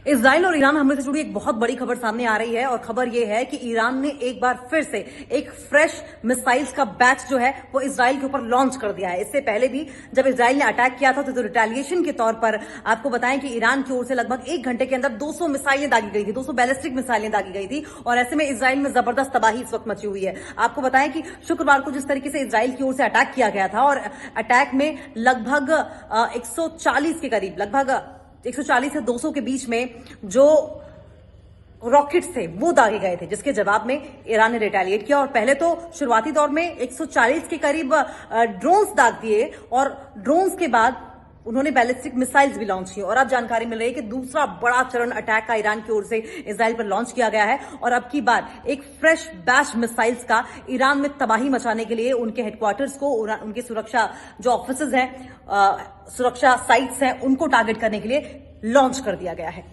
Israel और Iran हमले से जुड़ी एक बहुत बड़ी खबर सामने आ रही है और खबर यह है कि ईरान ने एक बार फिर से एक फ्रेश मिसाइल्स का बैच जो है वो इजराइल के ऊपर लॉन्च कर दिया है। इससे पहले भी जब इजराइल ने अटैक किया था तो रिटेलिएशन के तौर पर आपको बताएं कि ईरान की ओर से लगभग 1 घंटे के अंदर 200 मिसाइलें दागी गई थी, 200 बैलिस्टिक मिसाइलें दागी गई थी और ऐसे में इजराइल में जबरदस्त तबाही इस वक्त मची हुई है। आपको बताएं कि शुक्रवार को जिस तरीके से इजराइल की ओर से अटैक किया गया था और अटैक में लगभग 140 के करीब, लगभग 140 से 200 के बीच में जो रॉकेट्स थे वो दागे गए थे, जिसके जवाब में ईरान ने रिटेलिएट किया। और पहले तो शुरुआती दौर में 140 के करीब ड्रोन्स दाग दिए और ड्रोन्स के बाद उन्होंने बैलिस्टिक मिसाइल्स भी लॉन्च की। और अब जानकारी मिल रही है कि दूसरा बड़ा चरण अटैक का ईरान की ओर से इजराइल पर लॉन्च किया गया है और अब की बार एक फ्रेश बैच मिसाइल्स का ईरान में तबाही मचाने के लिए उनके हेडक्वार्टर्स को, उनके सुरक्षा जो ऑफिसेज हैं, सुरक्षा साइट्स हैं, उनको टारगेट करने के लिए लॉन्च कर दिया गया है।